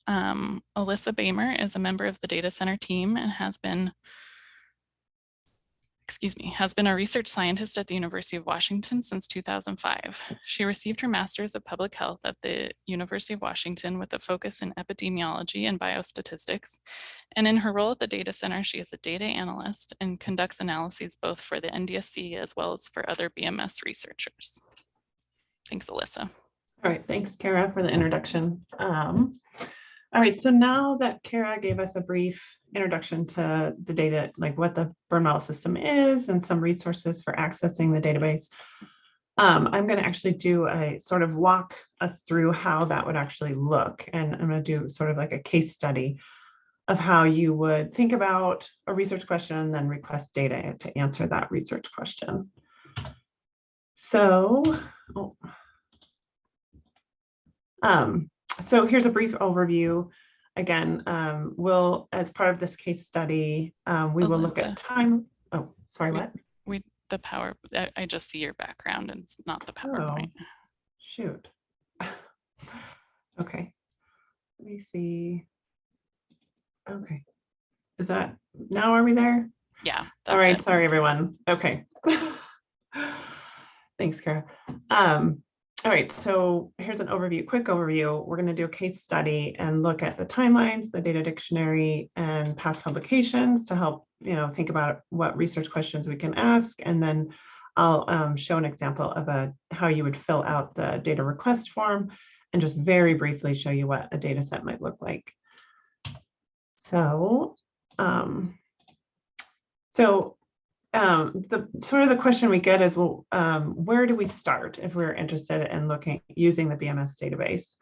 Alyssa Bamer is a member of the data center team and has been a research scientist at the University of Washington since 2005. She received her Master's of Public Health at the University of Washington with a focus in epidemiology and biostatistics. And in her role at the data center, she is a data analyst and conducts analyses both for the NDSC as well as for other BMS researchers. Thanks, Alyssa. All right, thanks, Kara, for the introduction. All right, so now that Kara gave us a brief introduction to the data, like what the burn model system is and some resources for accessing the database, I'm going to actually do a sort of walk us through how that would actually look. And I'm going to do sort of like a case study of how you would think about a research question and then request data to answer that research question. So, so here's a brief overview. Again, we'll, as part of this case study, we will look at time. Oh, sorry, what? I just see your background and it's not the PowerPoint. Oh, shoot. Okay, let me see. Okay, is that, now are we there? Yeah. All right, sorry, everyone. Okay. Thanks, Kara. All right, so here's an overview, quick overview. We're going to do a case study and look at the timelines, the data dictionary, and past publications to help, think about what research questions we can ask. And then I'll show an example of how you would fill out the data request form and just very briefly show you what a data set might look like. So, the question we get is, well, where do we start if we're interested in using the BMS database?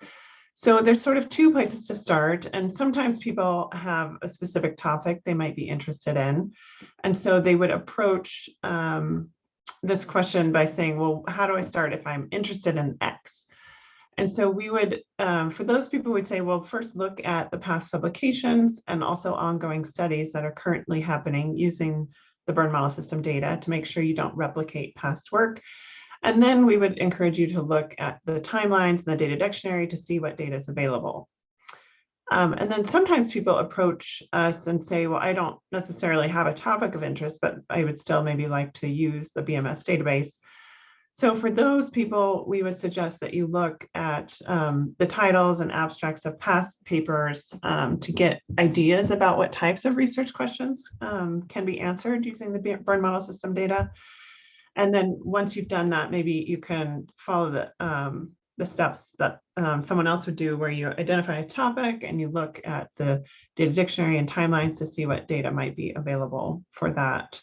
So there's sort of two places to start, and sometimes people have a specific topic they might be interested in, and so they would approach this question by saying, well, how do I start if I'm interested in X? And so we would, for those people, we'd say, well, first look at the past publications and also ongoing studies that are currently happening using the burn model system data to make sure you don't replicate past work. And then we would encourage you to look at the timelines and the data dictionary to see what data is available. And then sometimes people approach us and say, well, I don't necessarily have a topic of interest, but I would still maybe like to use the BMS database. So for those people, we would suggest that you look at the titles and abstracts of past papers to get ideas about what types of research questions can be answered using the burn model system data. And then once you've done that, maybe you can follow the steps that someone else would do, where you identify a topic and you look at the data dictionary and timelines to see what data might be available for that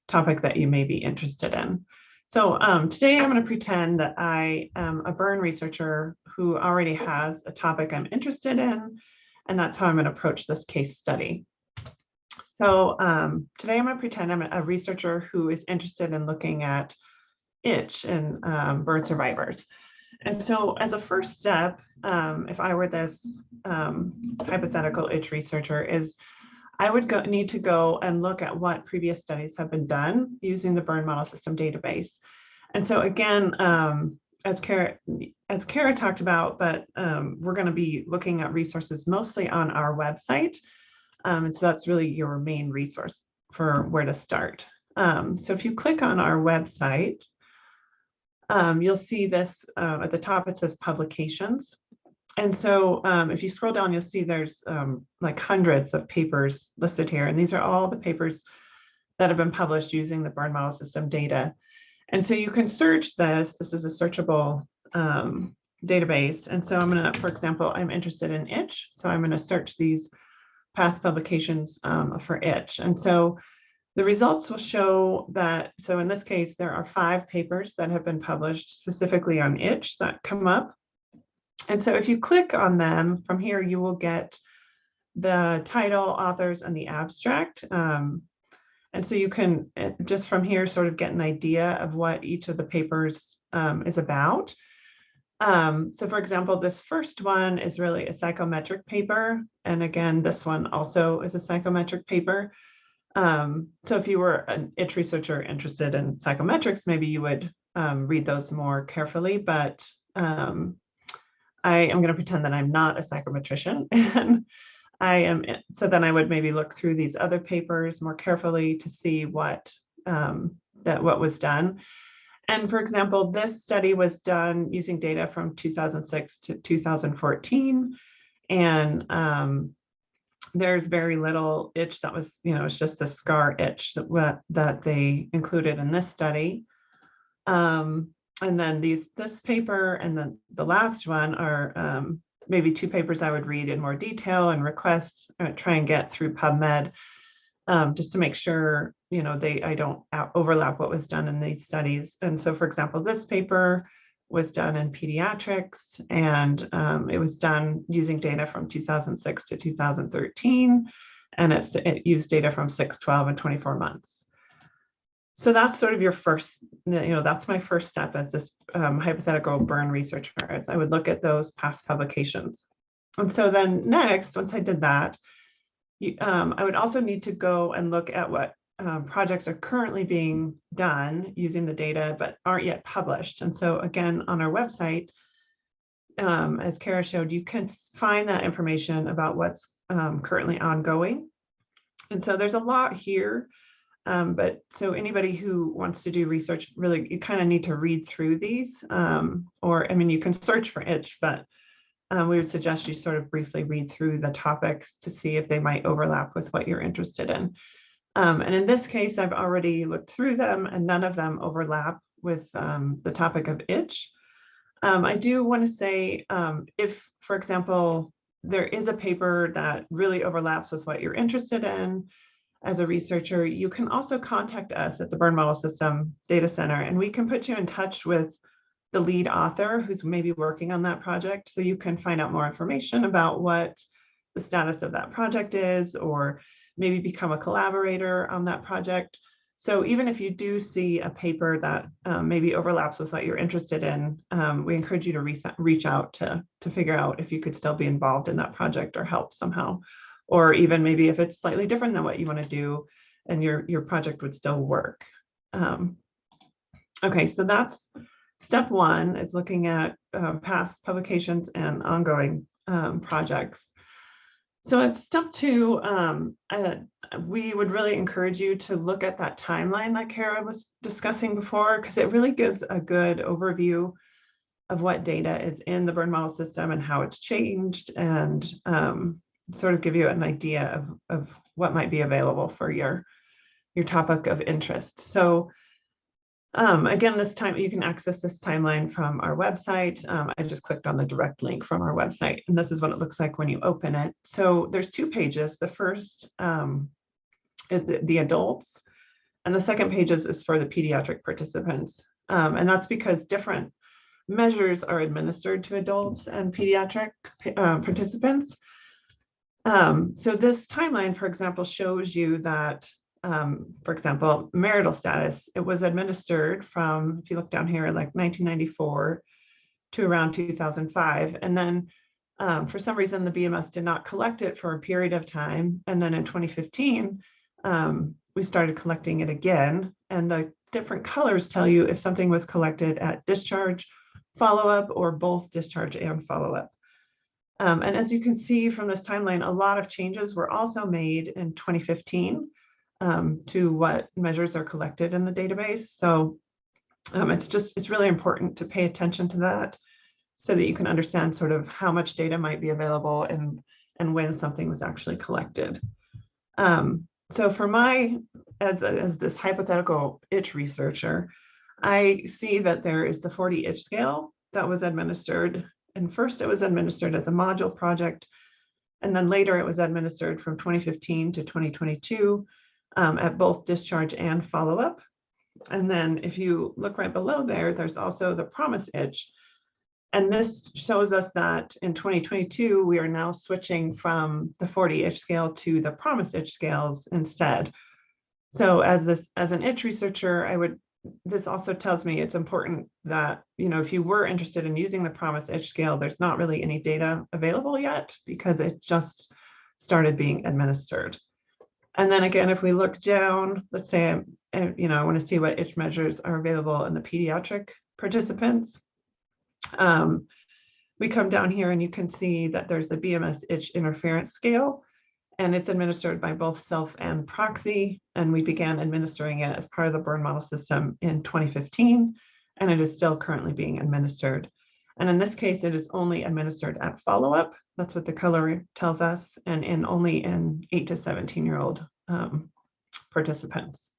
topic that you may be interested in. So today I'm going to pretend that I am a burn researcher who already has a topic I'm interested in, and that's how I'm going to approach this case study. So today I'm going to pretend I'm a researcher who is interested in looking at itch in burn survivors. And so as a first step, if I were this hypothetical itch researcher, is I would need to go and look at what previous studies have been done using the burn model system database. And so again, as Kara talked about, but we're going to be looking at resources mostly on our website. And so that's really your main resource for where to start. So if you click on our website, you'll see this at the top, it says publications. And so if you scroll down, you'll see there's like hundreds of papers listed here. And these are all the papers that have been published using the burn model system data. And so you can search this. This is a searchable database. And so I'm going to, for example, I'm interested in itch. So I'm going to search these past publications for itch. And so the results will show that, so in this case, there are 5 papers that have been published specifically on itch that come up. And so if you click on them from here, you will get the title, authors, and the abstract. And so you can just from here sort of get an idea of what each of the papers is about. So for example, this first one is really a psychometric paper. And again, this one also is a psychometric paper. So if you were an itch researcher interested in psychometrics, maybe you would read those more carefully, but I am going to pretend that I'm not a psychometrician and so then I would maybe look through these other papers more carefully to see what was done. And for example, this study was done using data from 2006 to 2014. And there's very little itch that was, it's just a scar itch that they included in this study. And then this paper and then the last one are maybe two papers I would read in more detail and request, try and get through PubMed, just to make sure, I don't overlap what was done in these studies. And so, for example, this paper was done in pediatrics, and it was done using data from 2006 to 2013, and it used data from 6, 12, and 24 months. So that's sort of your first, that's my first step as this hypothetical burn researcher, is I would look at those past publications. And so then next, once I did that, I would also need to go and look at what projects are currently being done using the data, but aren't yet published. And so again, on our website, as Kara showed, you can find that information about what's currently ongoing. And so there's a lot here. But so anybody who wants to do research, really, you kind of need to read through these, or, I mean, you can search for itch, but we would suggest you sort of briefly read through the topics to see if they might overlap with what you're interested in. And in this case, I've already looked through them and none of them overlap with the topic of itch. I do want to say, if, for example, there is a paper that really overlaps with what you're interested in as a researcher, you can also contact us at the Burn Model System Data Center, and we can put you in touch with the lead author who's maybe working on that project, so you can find out more information about what the status of that project is, or maybe become a collaborator on that project. So even if you do see a paper that maybe overlaps with what you're interested in, we encourage you to reach out to figure out if you could still be involved in that project or help somehow. Or even maybe if it's slightly different than what you want to do and your project would still work. Okay, so that's step one, is looking at past publications and ongoing projects. So as step two, we would really encourage you to look at that timeline that Kara was discussing before, because it really gives a good overview of what data is in the burn model system and how it's changed, and sort of give you an idea of what might be available for your topic of interest. So again, this time you can access this timeline from our website. I just clicked on the direct link from our website, and this is what it looks like when you open it. So there's two pages. The first is the adults, and the second page is for the pediatric participants. And that's because different measures are administered to adults and pediatric participants. So this timeline, for example, shows you that, for example, marital status, it was administered from, if you look down here, like 1994 to around 2005. And then for some reason, the BMS did not collect it for a period of time. And then in 2015, we started collecting it again. And the different colors tell you if something was collected at discharge, follow-up, or both discharge and follow-up. And as you can see from this timeline, a lot of changes were also made in 2015 to what measures are collected in the database. So it's really important to pay attention to that so that you can understand sort of how much data might be available and when something was actually collected. So for as this hypothetical itch researcher, I see that there is the 40 itch scale that was administered. And first it was administered as a module project, and then later it was administered from 2015 to 2022 at both discharge and follow-up. And then if you look right below there, there's also the promise itch. And this shows us that in 2022, we are now switching from the 40 itch scale to the promise itch scales instead. So as an itch researcher, this also tells me it's important that, if you were interested in using the promise itch scale, there's not really any data available yet because it just started being administered. And then again, if we look down, let's say, I want to see what itch measures are available in the pediatric participants. we come down here and you can see that there's the BMS itch interference scale, and it's administered by both self and proxy. And we began administering it as part of the burn model system in 2015, and it is still currently being administered. And in this case, it is only administered at follow-up. That's what the color tells us, and only in 8 to 17-year-old participants.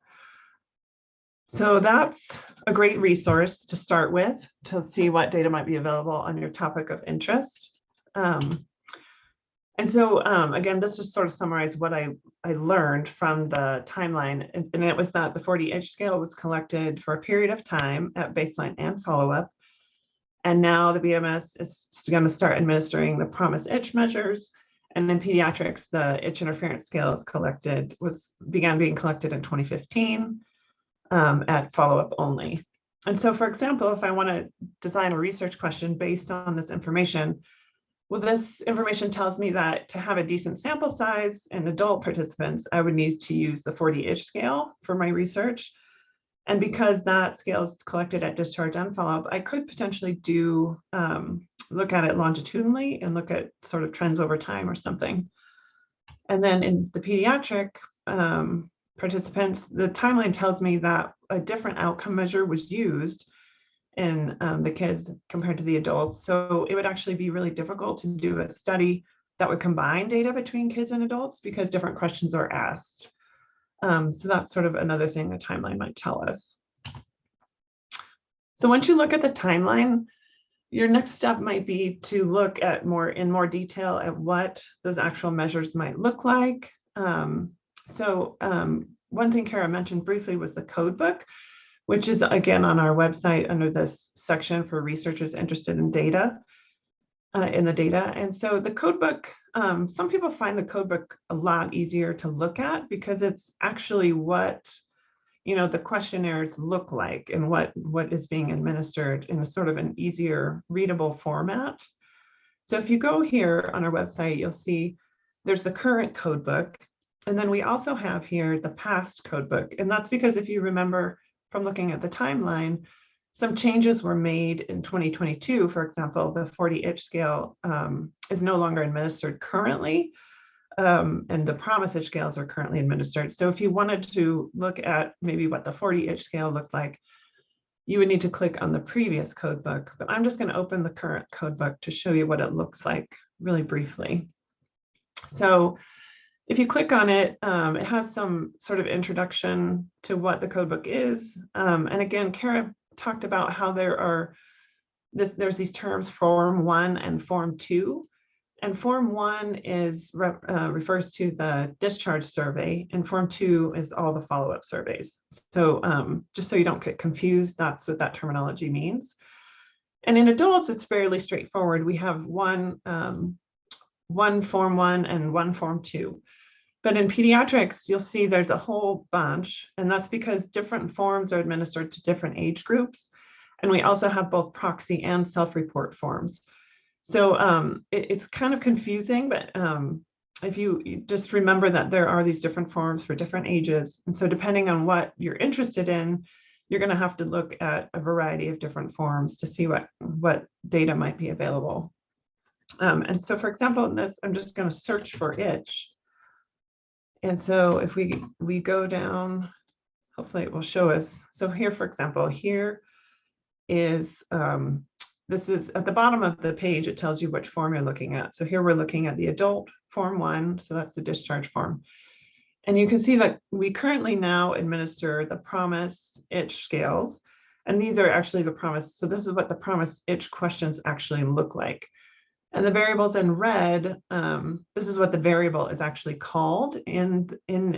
So that's a great resource to start with to see what data might be available on your topic of interest. And so again, this just sort of summarize what I learned from the timeline. And it was that the 40 itch scale was collected for a period of time at baseline and follow-up. And now the BMS is going to start administering the PROMIS itch measures. And in pediatrics, the itch interference scale began being collected in 2015 at follow-up only. And so, for example, if I want to design a research question based on this information, well, this information tells me that to have a decent sample size in adult participants, I would need to use the 40 itch scale for my research. And because that scale is collected at discharge and follow-up, I could potentially look at it longitudinally and look at sort of trends over time or something. And then in the pediatric participants, the timeline tells me that a different outcome measure was used in the kids compared to the adults. So it would actually be really difficult to do a study that would combine data between kids and adults because different questions are asked. So that's sort of another thing the timeline might tell us. So once you look at the timeline, your next step might be to look at in more detail at what those actual measures might look like. One thing Kara mentioned briefly was the code book, which is again on our website under this section for researchers interested in data, in the data. And so the code book, some people find the code book a lot easier to look at because it's actually what the questionnaires look like and what is being administered in a sort of an easier readable format. So if you go here on our website, you'll see there's the current code book. And then we also have here the past code book. And that's because if you remember from looking at the timeline, some changes were made in 2022. For example, the 40 itch scale is no longer administered currently. And the PROMIS itch scales are currently administered. So if you wanted to look at maybe what the 40 itch scale looked like, you would need to click on the previous code book. But I'm just going to open the current code book to show you what it looks like really briefly. So if you click on it, it has some sort of introduction to what the code book is. And again, Kara talked about how there's these terms Form 1 and Form 2. And Form 1 refers to the discharge survey, and Form 2 is all the follow-up surveys. So just so you don't get confused, that's what that terminology means. And in adults, it's fairly straightforward. We have one Form 1 and one Form 2. But in pediatrics, you'll see there's a whole bunch, and that's because different forms are administered to different age groups. And we also have both proxy and self-report forms. So it's kind of confusing, but if you just remember that there are these different forms for different ages. And so depending on what you're interested in, you're going to have to look at a variety of different forms to see what data might be available. And so, for example, in this, I'm just going to search for itch. And so if we go down, hopefully it will show us. So here, for example, here is, this is at the bottom of the page, it tells you which form you're looking at. So here we're looking at the adult Form 1, so that's the discharge form. And you can see that we currently now administer the PROMIS itch scales. And these are actually the PROMIS. So this is what the PROMIS itch questions actually look like. And the variables in red, this is what the variable is actually called in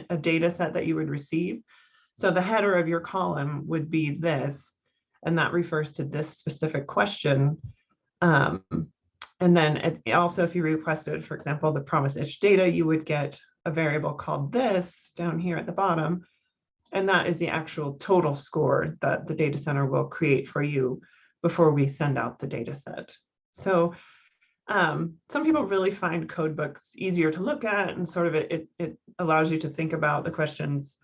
a data set that you would receive. So the header of your column would be this, and that refers to this specific question. And then also, if you requested, for example, the PROMIS itch data, you would get a variable called this down here at the bottom. And that is the actual total score that the data center will create for you before we send out the data set. So some people really find code books easier to look at, and sort of it allows you to think about the questions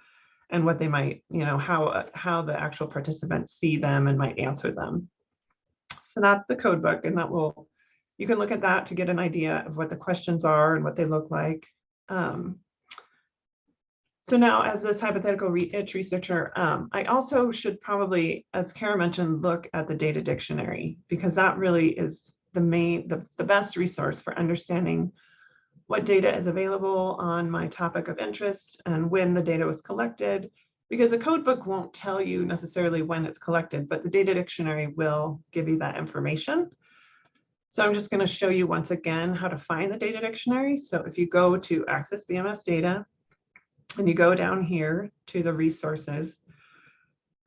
and what they might, how the actual participants see them and might answer them. So that's the code book, and that will You can look at that to get an idea of what the questions are and what they look like. So now, as this hypothetical itch researcher, I also should probably, as Kara mentioned, look at the data dictionary, because that really is the best resource for understanding what data is available on my topic of interest and when the data was collected, because the code book won't tell you necessarily when it's collected, but the data dictionary will give you that information. So I'm just going to show you once again how to find the data dictionary. So if you go to Access BMS Data, and you go down here to the resources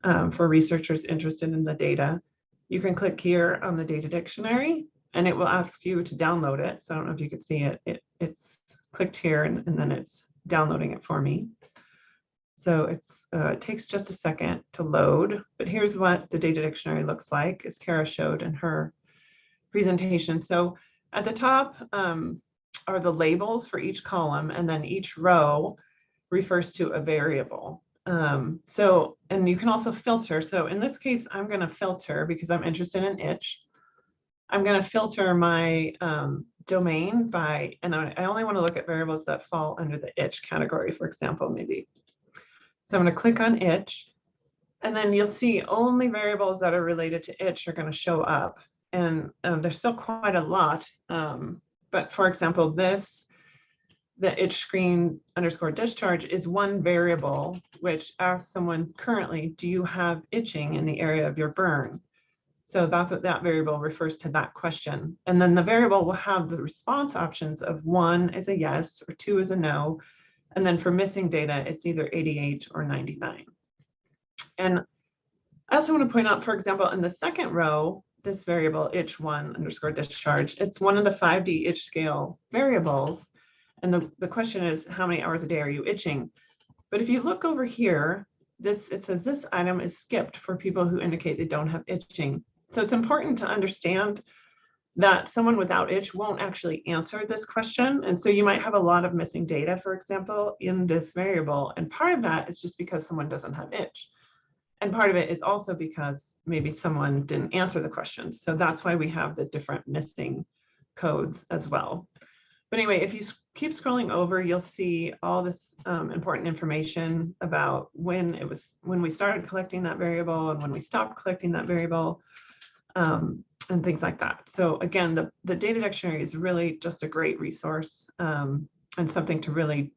for researchers interested in the data, you can click here on the data dictionary, and it will ask you to download it. So I don't know if you could see it. It's clicked here, and then it's downloading it for me. So it takes just a second to load, but here's what the data dictionary looks like, as Kara showed in her presentation. So at the top are the labels for each column, and then each row refers to a variable. And you can also filter. So in this case, I'm going to filter because I'm interested in itch. I'm going to filter my domain by, and I only want to look at variables that fall under the itch category, for example, maybe. So I'm going to click on itch, and then you'll see only variables that are related to itch are going to show up. And there's still quite a lot. But for example, the itch screen underscore discharge is one variable which asks someone currently, do you have itching in the area of your burn? So that's what that variable refers to, that question. And then the variable will have the response options of 1 is a yes or 2 is a no. And then for missing data, it's either 88 or 99. And I also want to point out, for example, in the second row, this variable itch1 underscore discharge, it's one of the 5D itch scale variables. And the question is, how many hours a day are you itching? But if you look over here, it says this item is skipped for people who indicate they don't have itching. So it's important to understand that someone without itch won't actually answer this question. And so you might have a lot of missing data, for example, in this variable. And part of that is just because someone doesn't have itch. And part of it is also because maybe someone didn't answer the questions. So that's why we have the different missing codes as well. But anyway, if you keep scrolling over, you'll see all this important information about when we started collecting that variable and when we stopped collecting that variable, and things like that. So again, the data dictionary is really just a great resource and something to really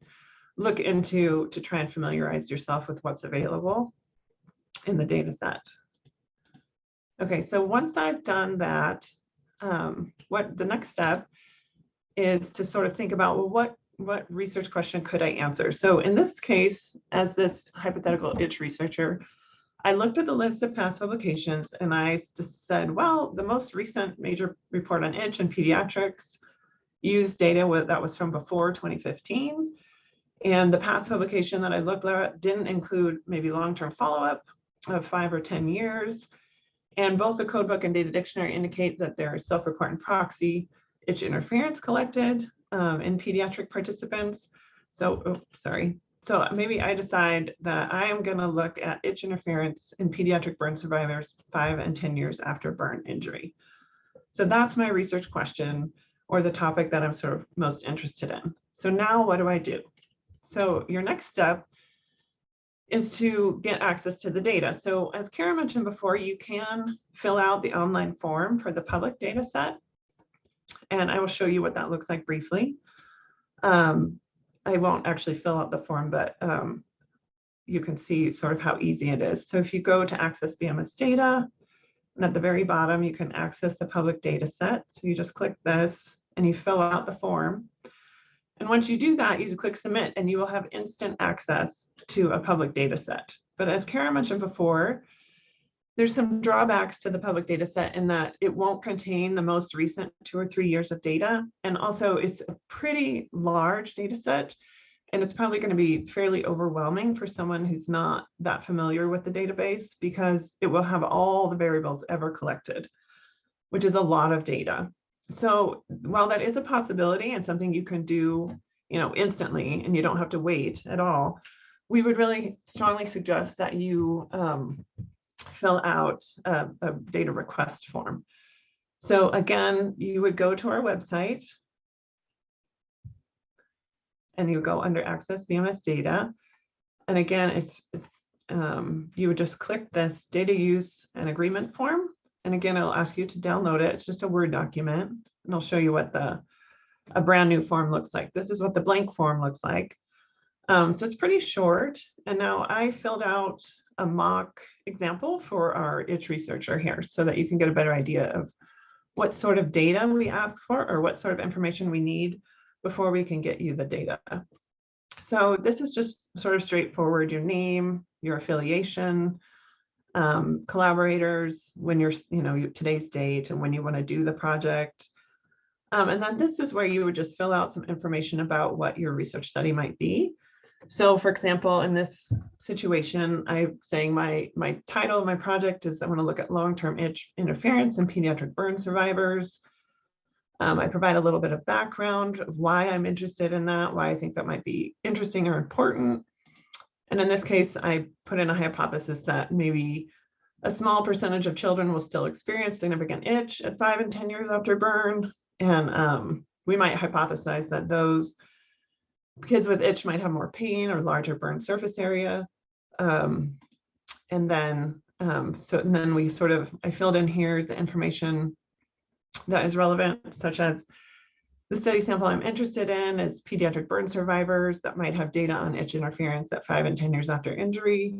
look into to try and familiarize yourself with what's available in the data set. Okay, so once I've done that, what the next step is to sort of think about, well, what research question could I answer? So in this case, as this hypothetical itch researcher, I looked at the list of past publications and I just said, well, the most recent major report on itch in pediatrics used data that was from before 2015. And the past publication that I looked at didn't include maybe long-term follow-up of 5 or 10 years. And both the codebook and data dictionary indicate that there is self-report and proxy itch interference collected in pediatric participants. So, So maybe I decide that I am going to look at itch interference in pediatric burn survivors 5 and 10 years after burn injury. So that's my research question, or the topic that I'm sort of most interested in. So now what do I do? So your next step is to get access to the data. So as Kara mentioned before, you can fill out the online form for the public data set. And I will show you what that looks like briefly. I won't actually fill out the form, but you can see sort of how easy it is. So if you go to Access BMS Data, and at the very bottom, you can access the public data set. So you just click this and you fill out the form. And once you do that, you click Submit and you will have instant access to a public data set. But as Kara mentioned before, there's some drawbacks to the public data set in that it won't contain the most recent 2 or 3 years of data. And also it's a pretty large data set, and it's probably going to be fairly overwhelming for someone who's not that familiar with the database, because it will have all the variables ever collected, which is a lot of data. So while that is a possibility and something you can do, instantly, and you don't have to wait at all, we would really strongly suggest that you fill out a data request form. So again, you would go to our website and you go under Access BMS Data. And again, you would just click this data use and agreement form. And again, it'll ask you to download it. It's just a Word document. And I'll show you what a brand new form looks like. This is what the blank form looks like. So it's pretty short. And now I filled out a mock example for our itch researcher here so that you can get a better idea of what sort of data we ask for or what sort of information we need before we can get you the data. So this is just sort of straightforward, your name, your affiliation, collaborators, when you're, today's date and when you want to do the project. And then this is where you would just fill out some information about what your research study might be. So for example, in this situation, I'm saying my title of my project is I want to look at long-term itch interference in pediatric burn survivors. I provide a little bit of background of why I'm interested in that, why I think that might be interesting or important. And in this case, I put in a hypothesis that maybe a small percentage of children will still experience significant itch at 5 and 10 years after burn. And we might hypothesize that those kids with itch might have more pain or larger burn surface area. And then I filled in here the information that is relevant, such as the study sample I'm interested in is pediatric burn survivors that might have data on itch interference at 5 and 10 years after injury.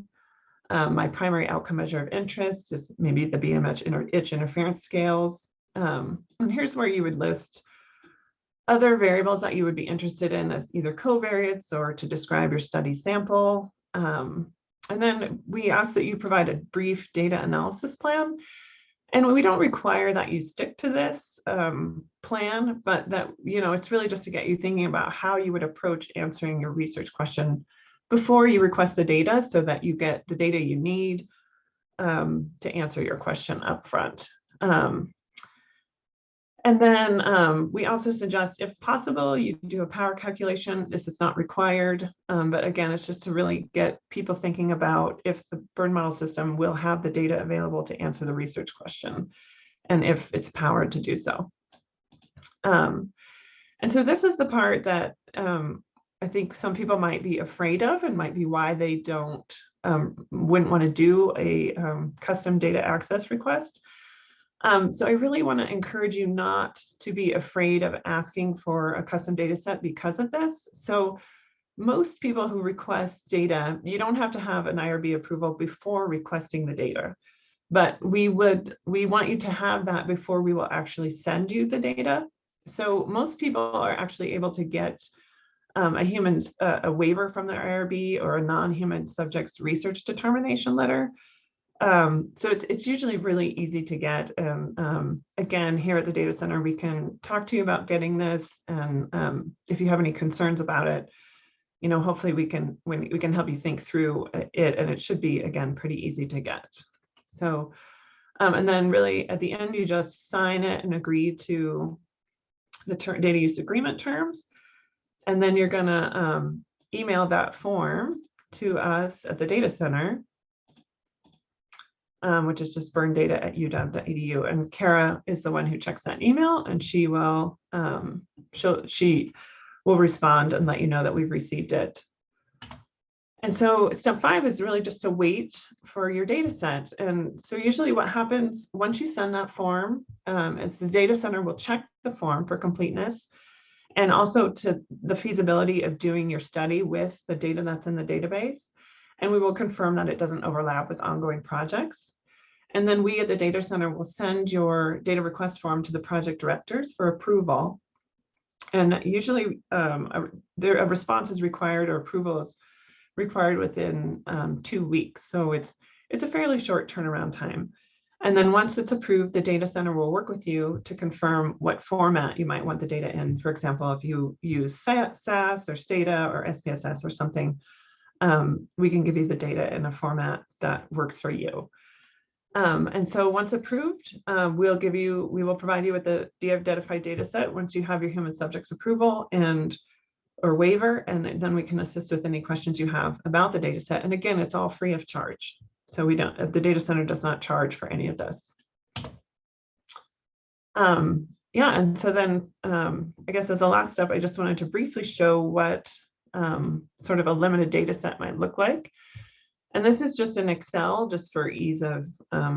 My primary outcome measure of interest is maybe the BMS itch interference scales. And here's where you would list other variables that you would be interested in as either covariates or to describe your study sample. And then we ask that you provide a brief data analysis plan. And we don't require that you stick to this plan, but that, it's really just to get you thinking about how you would approach answering your research question before you request the data so that you get the data you need to answer your question up front. And then we also suggest, if possible, you do a power calculation. This is not required, but again, it's just to really get people thinking about if the burn model system will have the data available to answer the research question and if it's powered to do so. And so this is the part that I think some people might be afraid of and might be why they wouldn't want to do a custom data access request. So I really want to encourage you not to be afraid of asking for a custom data set because of this. So most people who request data, you don't have to have an IRB approval before requesting the data, but we want you to have that before we will actually send you the data. So most people are actually able to get a waiver from their IRB or a non-human subjects research determination letter. So it's usually really easy to get. Again, here at the data center, we can talk to you about getting this. And if you have any concerns about it, hopefully we can help you think through it, and it should be, again, pretty easy to get. So, and then really at the end, you just sign it and agree to the data use agreement terms. And then you're gonna email that form to us at the data center, which is just burndata@uw.edu. And Kara is the one who checks that email, and she will respond and let you know that we've received it. And so step 5 is really just to wait for your data set. And so usually what happens once you send that form, is the data center will check the form for completeness and also to the feasibility of doing your study with the data that's in the database. And we will confirm that it doesn't overlap with ongoing projects. And then we at the data center will send your data request form to the project directors for approval. And usually a response is required or approval is required within 2 weeks. So it's a fairly short turnaround time. And then once it's approved, the data center will work with you to confirm what format you might want the data in. For example, if you use SAS or Stata or SPSS or something, we can give you the data in a format that works for you. And so once approved, we will provide you with the de-identified data set once you have your human subjects approval or waiver, and then we can assist with any questions you have about the data set. And again, it's all free of charge. So the data center does not charge for any of this. Yeah, and so then I guess as a last step, I just wanted to briefly show what sort of a limited data set might look like. And this is just in Excel, just for ease of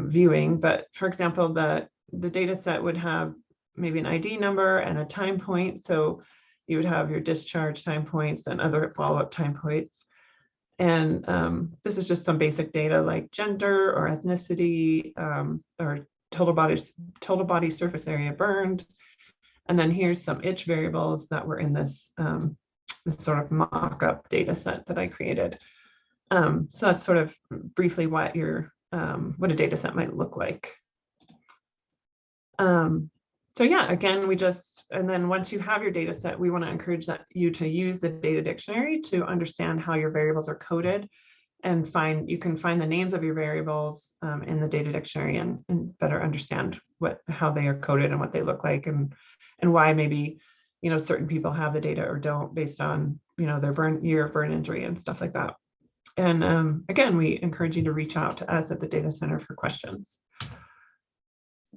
viewing. But for example, the data set would have maybe an ID number and a time point. So you would have your discharge time points and other follow-up time points. And this is just some basic data like gender or ethnicity or total body surface area burned. And then here's some itch variables that were in this, this sort of mock-up data set that I created. So that's sort of briefly what what a data set might look like. So yeah, again, and then once you have your data set, we want to encourage you to use the data dictionary to understand how your variables are coded, and you can find the names of your variables in the data dictionary and better understand how they are coded and what they look like, and why maybe certain people have the data or don't based on their year of burn injury and stuff like that. And again, we encourage you to reach out to us at the data center for questions.